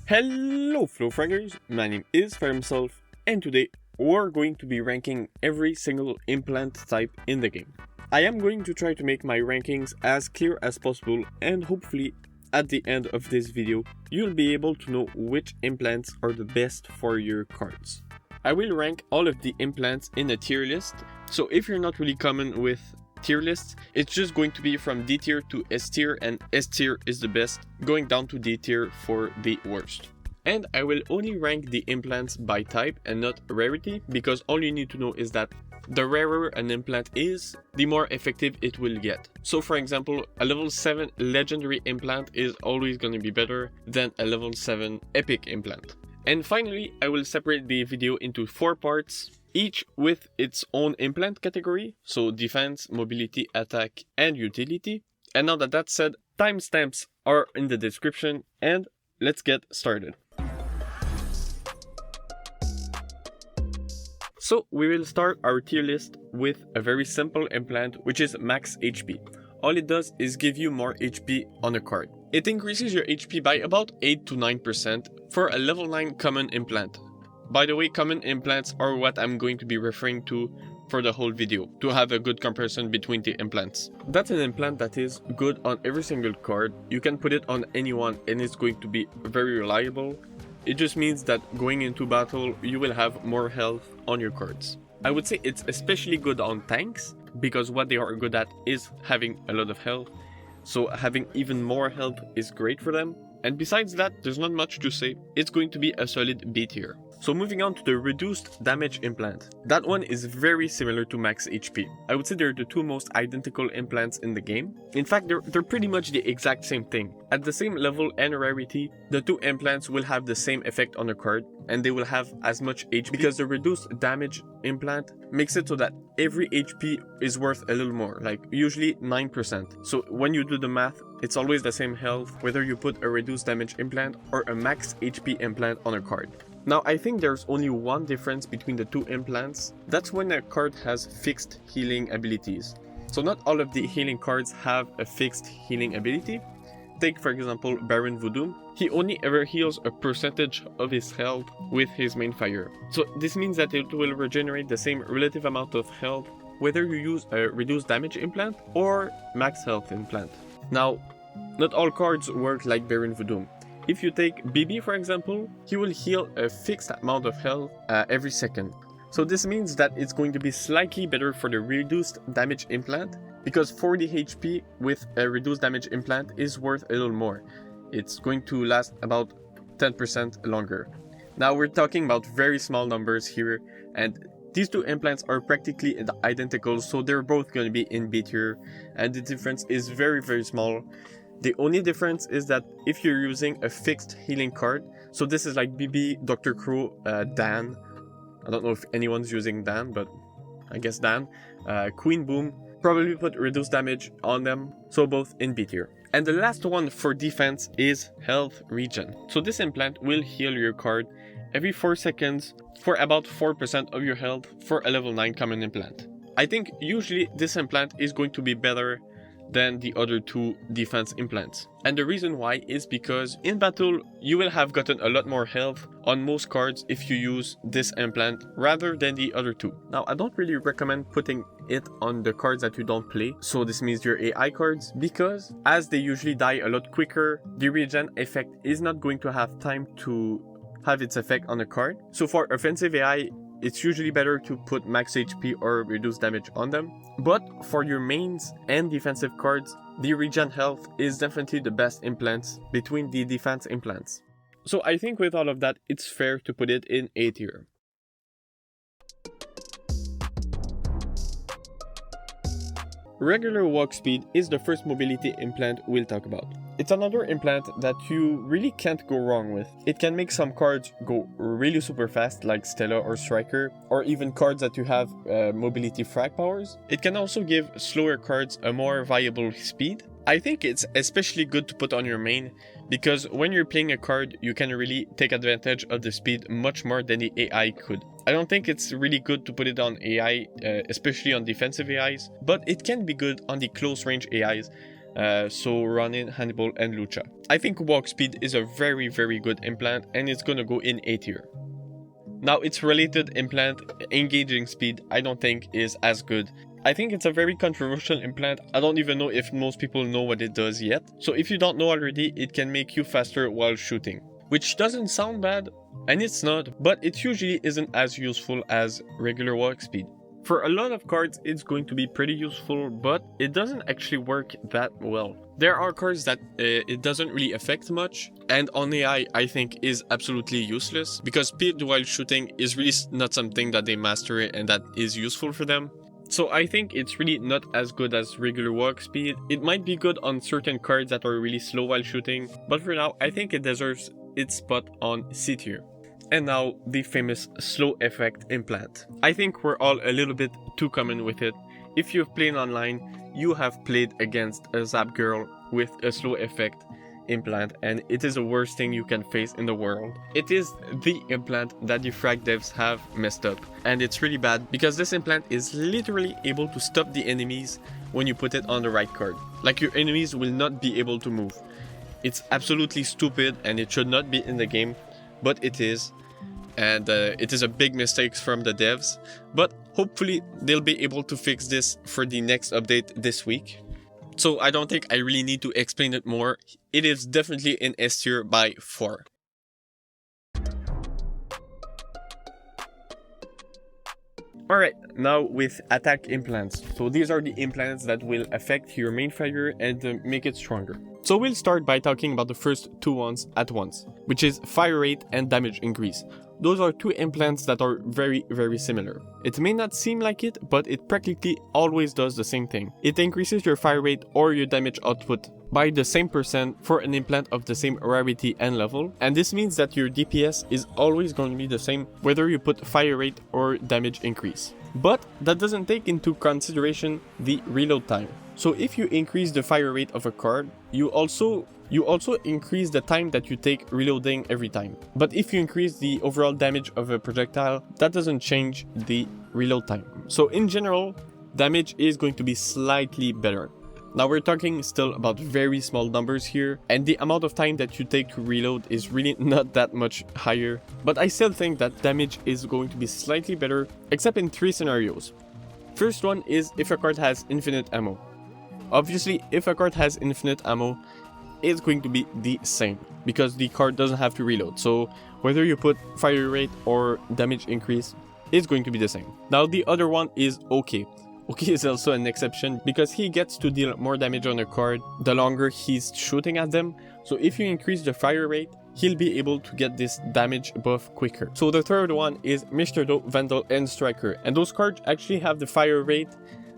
Hello fellow fraggers, my name is Frag himself, and today we're going to be ranking every single implant type in the game. I am going to try to make my rankings as clear as possible, and hopefully at the end of this video you'll be able to know which implants are the best for your cards. I will rank all of the implants in a tier list, so if you're not really common with tier lists, it's just going to be from D tier to S tier, and S tier is the best, going down to D tier for the worst. And I will only rank the implants by type and not rarity, because all you need to know is that the rarer an implant is, the more effective it will get. So for example, a level 7 legendary implant is always going to be better than a level 7 epic implant. And finally, I will separate the video into 4 parts, each with its own implant category, so defense, mobility, attack, and utility. And now that that's said, timestamps are in the description, and let's get started. So we will start our tier list with a very simple implant, which is max HP. All it does is give you more HP on a card. It increases your HP by about 8 to 9% for a level 9 common implant. By the way, common implants are what I'm going to be referring to for the whole video, to have a good comparison between the implants. That's an implant that is good on every single card. You can put it on anyone and it's going to be very reliable. It just means that going into battle, you will have more health on your cards. I would say it's especially good on tanks, because what they are good at is having a lot of health. So having even more health is great for them. And besides that, there's not much to say. It's going to be a solid B tier. So moving on to the reduced damage implant. That one is very similar to max HP. I would say they're the two most identical implants in the game. In fact, they're pretty much the exact same thing. At the same level and rarity, the two implants will have the same effect on the card, and they will have as much HP, because the reduced damage implant makes it so that every HP is worth a little more, like usually 9%. So when you do the math, it's always the same health whether you put a reduced damage implant or a max HP implant on a card. Now I think there's only one difference between the two implants. That's when a card has fixed healing abilities. So not all of the healing cards have a fixed healing ability. Take for example Baron Voodoo. He only ever heals a percentage of his health with his main fire. So this means that it will regenerate the same relative amount of health whether you use a reduced damage implant or max health implant. Now, not all cards work like Baron Voodoo. If you take BB for example, he will heal a fixed amount of health every second. So this means that it's going to be slightly better for the reduced damage implant, because 40 HP with a reduced damage implant is worth a little more. It's going to last about 10% longer. Now we're talking about very small numbers here, and these two implants are practically identical, so they're both going to be in B tier, and the difference is very small. The only difference is that if you're using a fixed healing card, so this is like BB, Dr. Crow, Dan, I don't know if anyone's using Dan, but I guess Dan, Queen Boom, probably put reduced damage on them, so both in B tier. And the last one for defense is health regen. So this implant will heal your card every 4 seconds for about 4% of your health for a level 9 common implant. I think usually this implant is going to be better than the other two defense implants. And the reason why is because in battle you will have gotten a lot more health on most cards if you use this implant rather than the other two. Now I don't really recommend putting it on the cards that you don't play, so this means your AI cards, because as they usually die a lot quicker, the regen effect is not going to have time to have its effect on a card. So for offensive AI, it's usually better to put max HP or reduce damage on them. But for your mains and defensive cards, the regen health is definitely the best implants between the defense implants. So I think with all of that, it's fair to put it in A tier. Regular walk speed is the first mobility implant we'll talk about. It's another implant that you really can't go wrong with. It can make some cards go really super fast, like Stella or Striker, or even cards that you have mobility frag powers. It can also give slower cards a more viable speed. I think it's especially good to put on your main, because when you're playing a card, you can really take advantage of the speed much more than the AI could. I don't think it's really good to put it on AI, especially on defensive AIs, but it can be good on the close range AIs, so Ronin, Hannibal, and Lucha. I think walk speed is a very good implant, and it's gonna go in A tier. Now its related implant, engaging speed, I don't think is as good. I think it's a very controversial implant. I don't even know if most people know what it does yet. So if you don't know already, it can make you faster while shooting, which doesn't sound bad, and it's not, but it usually isn't as useful as regular walk speed. For a lot of cards, it's going to be pretty useful, but it doesn't actually work that well. There are cards that it doesn't really affect much, and on AI I think is absolutely useless, because speed while shooting is really not something that they master and that is useful for them. So I think it's really not as good as regular walk speed. It might be good on certain cards that are really slow while shooting, but for now I think it deserves its spot on C tier. And now the famous slow effect implant. I think we're all a little bit too common with it. If you've played online, you have played against a zap girl with a slow effect implant, and it is the worst thing you can face in the world. It is the implant that the Frag devs have messed up, and it's really bad because this implant is literally able to stop the enemies when you put it on the right card. Like, your enemies will not be able to move. It's absolutely stupid and it should not be in the game, but it is, and it is a big mistake from the devs, but hopefully they'll be able to fix this for the next update this week. So I don't think I really need to explain it more. It is definitely in S tier by 4. Alright, now with attack implants. So these are the implants that will affect your main fire and make it stronger. So we'll start by talking about the first two ones at once, which is fire rate and damage increase. Those are two implants that are very similar. It may not seem like it, but it practically always does the same thing. It increases your fire rate or your damage output by the same % for an implant of the same rarity and level, and this means that your DPS is always going to be the same whether you put fire rate or damage increase. But that doesn't take into consideration the reload time. So if you increase the fire rate of a card, you also increase the time that you take reloading every time. But if you increase the overall damage of a projectile, that doesn't change the reload time. So in general, damage is going to be slightly better. Now we're talking still about very small numbers here, and the amount of time that you take to reload is really not that much higher, but I still think that damage is going to be slightly better, except in 3 scenarios. First one is if a card has infinite ammo. Obviously, if a card has infinite ammo, it's going to be the same, because the card doesn't have to reload, so whether you put fire rate or damage increase, it's going to be the same. Now the other one is OK. OK is also an exception because he gets to deal more damage on a card the longer he's shooting at them. So if you increase the fire rate, he'll be able to get this damage buff quicker. So the third one is Mr. Do, Vandal, and Striker. And those cards actually have the fire rate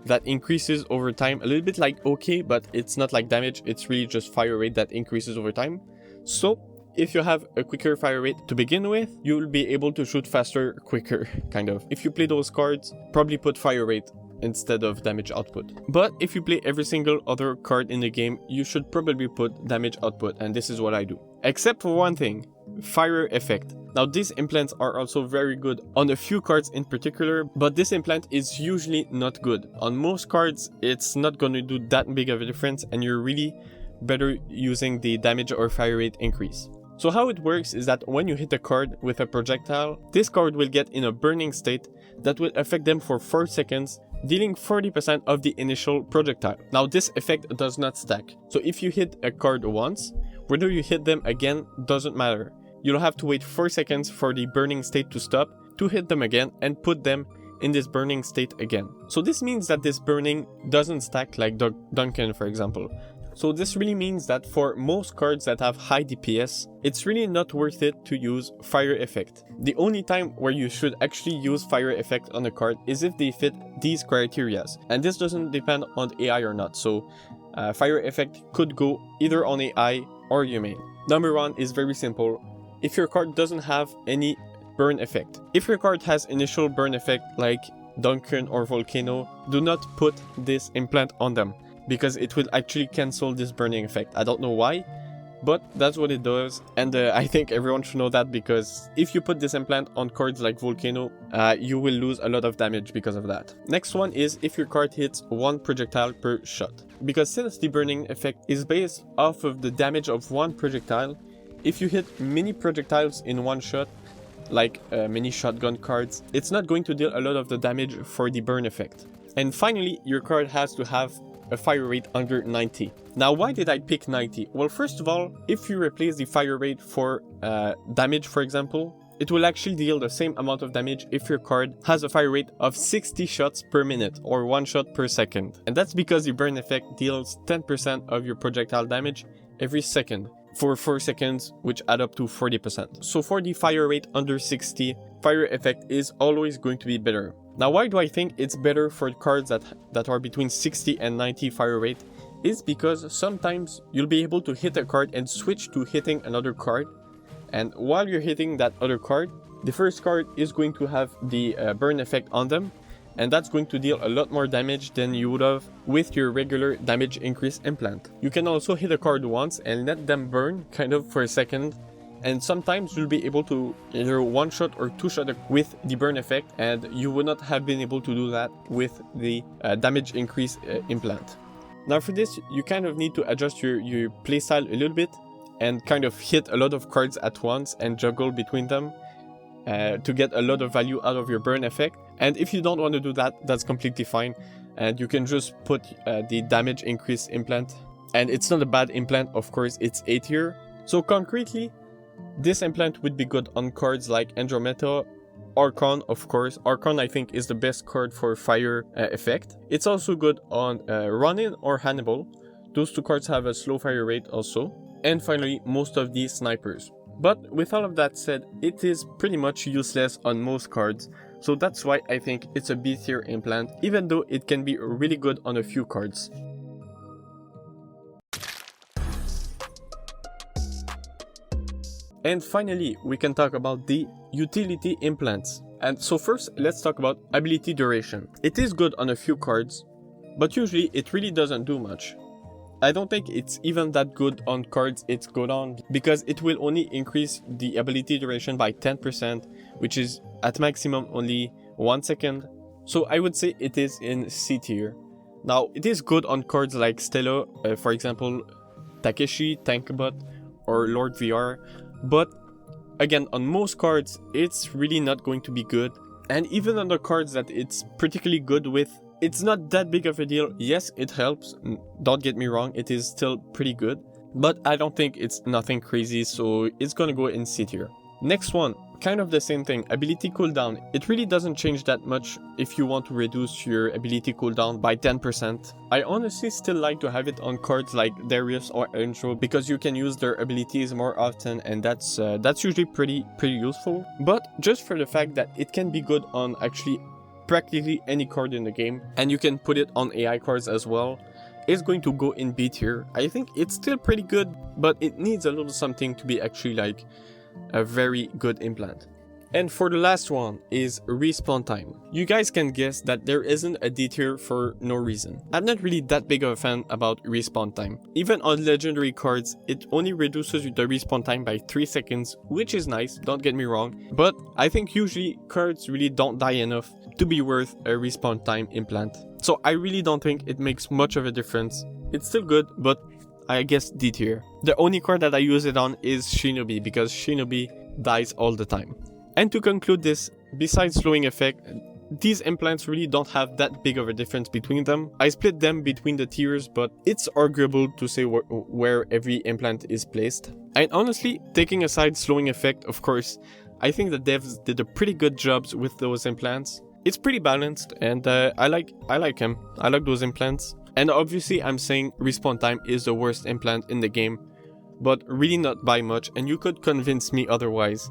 that increases over time, a little bit like OK, but it's not like damage, it's really just fire rate that increases over time. So if you have a quicker fire rate to begin with, you'll be able to shoot faster, quicker, kind of. If you play those cards, probably put fire rate instead of damage output. But if you play every single other card in the game, you should probably put damage output, and this is what I do. Except for one thing, fire effect. Now these implants are also very good on a few cards in particular, but this implant is usually not good. On most cards, it's not going to do that big of a difference, and you're really better using the damage or fire rate increase. So how it works is that when you hit a card with a projectile, this card will get in a burning state that will affect them for 4 seconds, dealing 40% of the initial projectile. Now this effect does not stack. So if you hit a card once, whether you hit them again doesn't matter. You'll have to wait 4 seconds for the burning state to stop, to hit them again and put them in this burning state again. So this means that this burning doesn't stack like Duncan, for example. So this really means that for most cards that have high DPS, it's really not worth it to use fire effect. The only time where you should actually use fire effect on a card is if they fit these criterias, and this doesn't depend on AI or not, so fire effect could go either on AI or your main. Number 1 is very simple. If your card doesn't have any burn effect. If your card has initial burn effect like Duncan or Volcano, do not put this implant on them, because it will actually cancel this burning effect. I don't know why, but that's what it does, and I think everyone should know that, because if you put this implant on cards like Volcano, you will lose a lot of damage because of that. Next one is if your card hits 1 projectile per shot. because since the burning effect is based off of the damage of one projectile, if you hit many projectiles in one shot, like many shotgun cards, it's not going to deal a lot of the damage for the burn effect. And finally, your card has to have a fire rate under 90. Now, why did I pick 90? Well, first of all, if you replace the fire rate for damage, for example, it will actually deal the same amount of damage if your card has a fire rate of 60 shots per minute or 1 shot per second. And that's because the burn effect deals 10% of your projectile damage every second for 4 seconds, which add up to 40%. So for the fire rate under 60, fire effect is always going to be better. Now, why do I think it's better for cards that are between 60 and 90 fire rate? Is because sometimes you'll be able to hit a card and switch to hitting another card. And while you're hitting that other card, the first card is going to have the burn effect on them. And that's going to deal a lot more damage than you would have with your regular damage increase implant. You can also hit a card once and let them burn kind of for a second. And sometimes you'll be able to either one shot or two shot with the burn effect, and you would not have been able to do that with the damage increase implant. Now for this, you kind of need to adjust your playstyle a little bit and kind of hit a lot of cards at once and juggle between them to get a lot of value out of your burn effect. And if you don't want to do that, that's completely fine. And you can just put the damage increase implant. And it's not a bad implant, of course, it's A tier. So concretely, this implant would be good on cards like Andromeda, Archon, of course. Archon, I think, is the best card for fire effect. It's also good on Ronin or Hannibal. Those two cards have a slow fire rate also. And finally, most of these snipers. But with all of that said, it is pretty much useless on most cards. So that's why I think it's a B tier implant, even though it can be really good on a few cards. And finally, we can talk about the utility implants. And so first, let's talk about ability duration. It is good on a few cards, but usually it really doesn't do much. I don't think it's even that good on cards it's good on, because it will only increase the ability duration by 10%, which is at maximum only 1 second. So I would say it is in C tier. Now, it is good on cards like Stella, for example, Takeshi, Tankbot, or Lord VR. But again, on most cards, it's really not going to be good. And even on the cards that it's particularly good with, it's not that big of a deal. Yes, it helps. Don't get me wrong, it is still pretty good. But I don't think it's nothing crazy, so it's gonna go in C tier. Next one, kind of the same thing, ability cooldown. It really doesn't change that much if you want to reduce your ability cooldown by 10%. I honestly still like to have it on cards like Darius or Intro because you can use their abilities more often, and that's usually pretty useful. But just for the fact that it can be good on actually practically any card in the game, and you can put it on AI cards as well, it's going to go in B tier. I think it's still pretty good, but it needs a little something to be actually like a very good implant. And for the last one is respawn time. You guys can guess that there isn't a D tier for no reason. I'm not really that big of a fan about respawn time. Even on legendary cards, it only reduces the respawn time by 3 seconds, which is nice, don't get me wrong. But I think usually cards really don't die enough to be worth a respawn time implant. So I really don't think it makes much of a difference. It's still good, but I guess D tier. The only card that I use it on is Shinobi, because Shinobi dies all the time. And to conclude this, besides slowing effect, these implants really don't have that big of a difference between them. I split them between the tiers, but it's arguable to say where every implant is placed. And honestly, taking aside slowing effect, of course, I think the devs did a pretty good job with those implants. It's pretty balanced, and I like them. I like those implants. And obviously, I'm saying respawn time is the worst implant in the game, but really not by much, and you could convince me otherwise,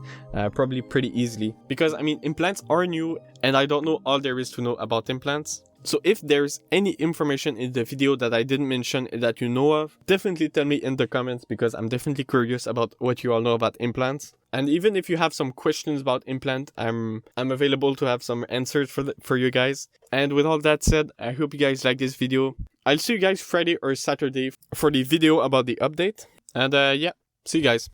probably pretty easily. Because, I mean, implants are new, and I don't know all there is to know about implants. So if there's any information in the video that I didn't mention that you know of, definitely tell me in the comments, because I'm definitely curious about what you all know about implants. And even if you have some questions about implant, I'm available to have some answers for you guys. And with all that said, I hope you guys like this video. I'll see you guys Friday or Saturday for the video about the update. And yeah, see you guys.